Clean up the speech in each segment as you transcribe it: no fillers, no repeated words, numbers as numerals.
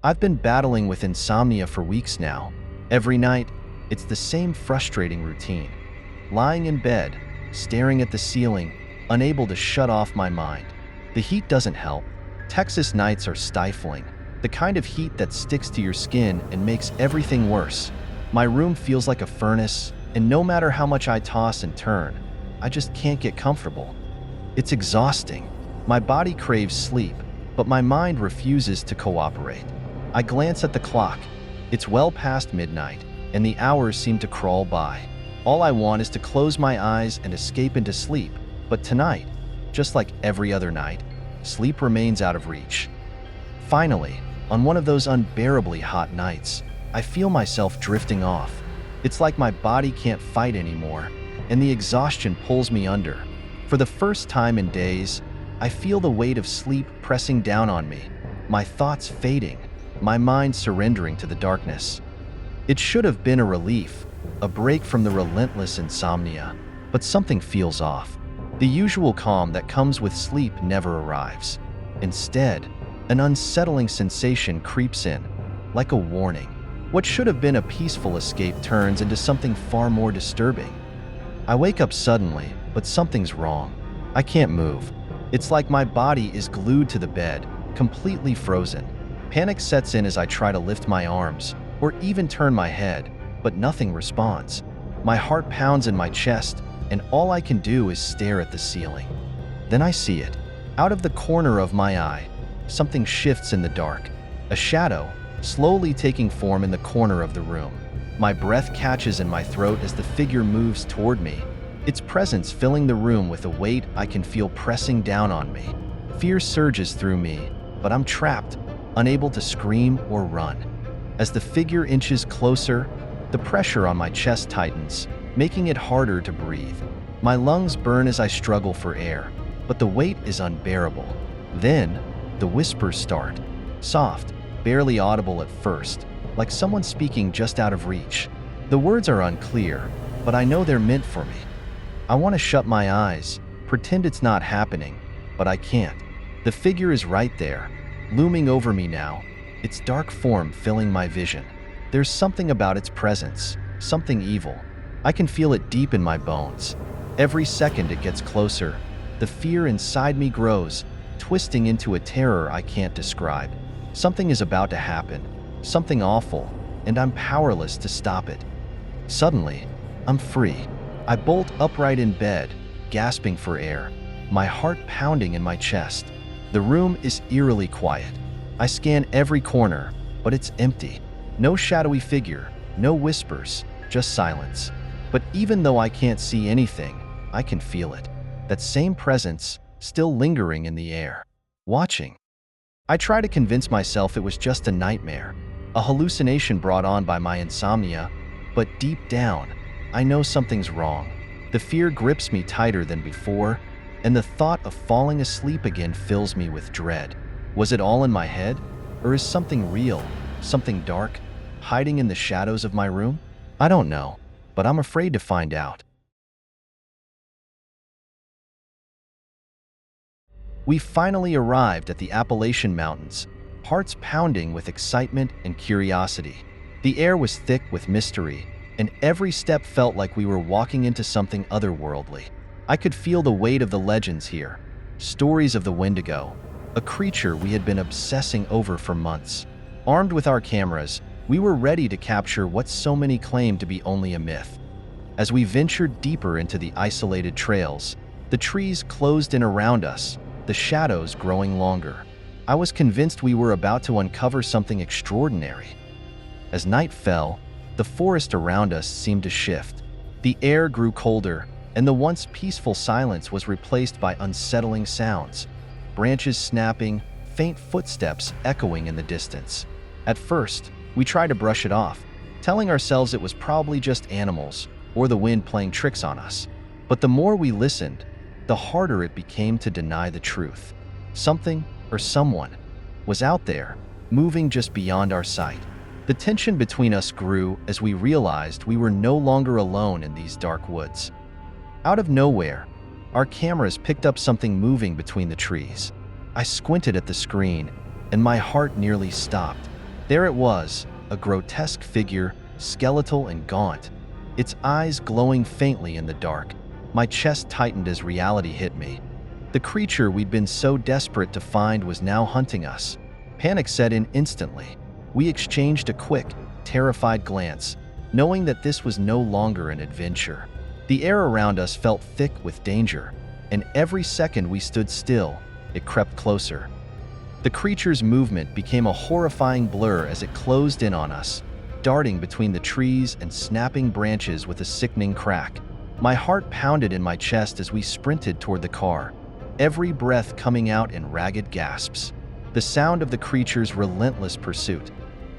I've been battling with insomnia for weeks now. Every night, it's the same frustrating routine. Lying in bed, staring at the ceiling, unable to shut off my mind. The heat doesn't help. Texas nights are stifling, the kind of heat that sticks to your skin and makes everything worse. My room feels like a furnace, and no matter how much I toss and turn, I just can't get comfortable. It's exhausting. My body craves sleep, but my mind refuses to cooperate. I glance at the clock. It's well past midnight, and the hours seem to crawl by. All I want is to close my eyes and escape into sleep, but tonight, just like every other night, sleep remains out of reach. Finally, on one of those unbearably hot nights, I feel myself drifting off. It's like my body can't fight anymore, and the exhaustion pulls me under. For the first time in days, I feel the weight of sleep pressing down on me, my thoughts fading, my mind surrendering to the darkness. It should have been a relief, a break from the relentless insomnia, but something feels off. The usual calm that comes with sleep never arrives. Instead, an unsettling sensation creeps in, like a warning. What should have been a peaceful escape turns into something far more disturbing. I wake up suddenly, but something's wrong. I can't move. It's like my body is glued to the bed, completely frozen. Panic sets in as I try to lift my arms, or even turn my head, but nothing responds. My heart pounds in my chest, and all I can do is stare at the ceiling. Then I see it. Out of the corner of my eye, something shifts in the dark. A shadow, slowly taking form in the corner of the room. My breath catches in my throat as the figure moves toward me, its presence filling the room with a weight I can feel pressing down on me. Fear surges through me, but I'm trapped, unable to scream or run. As the figure inches closer, the pressure on my chest tightens, making it harder to breathe. My lungs burn as I struggle for air, but the weight is unbearable. Then, the whispers start, soft, barely audible at first, like someone speaking just out of reach. The words are unclear, but I know they're meant for me. I want to shut my eyes, pretend it's not happening, but I can't. The figure is right there, looming over me now, its dark form filling my vision. There's something about its presence, something evil. I can feel it deep in my bones. Every second it gets closer, the fear inside me grows, twisting into a terror I can't describe. Something is about to happen, something awful, and I'm powerless to stop it. Suddenly, I'm free. I bolt upright in bed, gasping for air, my heart pounding in my chest. The room is eerily quiet. I scan every corner, but it's empty. No shadowy figure, no whispers, just silence. But even though I can't see anything, I can feel it. That same presence, still lingering in the air, watching. I try to convince myself it was just a nightmare, a hallucination brought on by my insomnia, but deep down, I know something's wrong. The fear grips me tighter than before, and the thought of falling asleep again fills me with dread. Was it all in my head, or is something real, something dark, hiding in the shadows of my room? I don't know, but I'm afraid to find out. We finally arrived at the Appalachian Mountains, hearts pounding with excitement and curiosity. The air was thick with mystery, and every step felt like we were walking into something otherworldly. I could feel the weight of the legends here, stories of the Wendigo, a creature we had been obsessing over for months. Armed with our cameras, we were ready to capture what so many claimed to be only a myth. As we ventured deeper into the isolated trails, the trees closed in around us, the shadows growing longer. I was convinced we were about to uncover something extraordinary. As night fell, the forest around us seemed to shift. The air grew colder, and the once peaceful silence was replaced by unsettling sounds. Branches snapping, faint footsteps echoing in the distance. At first, we tried to brush it off, telling ourselves it was probably just animals or the wind playing tricks on us. But the more we listened, the harder it became to deny the truth. Something, or someone, was out there, moving just beyond our sight. The tension between us grew as we realized we were no longer alone in these dark woods. Out of nowhere, our cameras picked up something moving between the trees. I squinted at the screen, and my heart nearly stopped. There it was, a grotesque figure, skeletal and gaunt, its eyes glowing faintly in the dark. My chest tightened as reality hit me. The creature we'd been so desperate to find was now hunting us. Panic set in instantly. We exchanged a quick, terrified glance, knowing that this was no longer an adventure. The air around us felt thick with danger, and every second we stood still, it crept closer. The creature's movement became a horrifying blur as it closed in on us, darting between the trees and snapping branches with a sickening crack. My heart pounded in my chest as we sprinted toward the car, every breath coming out in ragged gasps. The sound of the creature's relentless pursuit,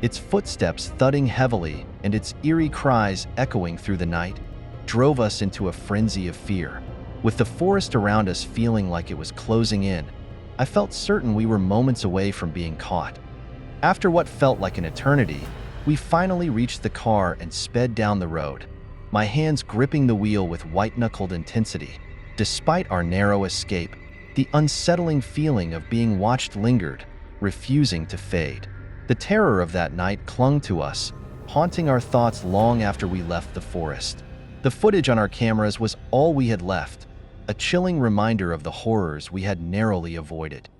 its footsteps thudding heavily and its eerie cries echoing through the night, drove us into a frenzy of fear. With the forest around us feeling like it was closing in, I felt certain we were moments away from being caught. After what felt like an eternity, we finally reached the car and sped down the road, my hands gripping the wheel with white-knuckled intensity. Despite our narrow escape, the unsettling feeling of being watched lingered, refusing to fade. The terror of that night clung to us, haunting our thoughts long after we left the forest. The footage on our cameras was all we had left, a chilling reminder of the horrors we had narrowly avoided.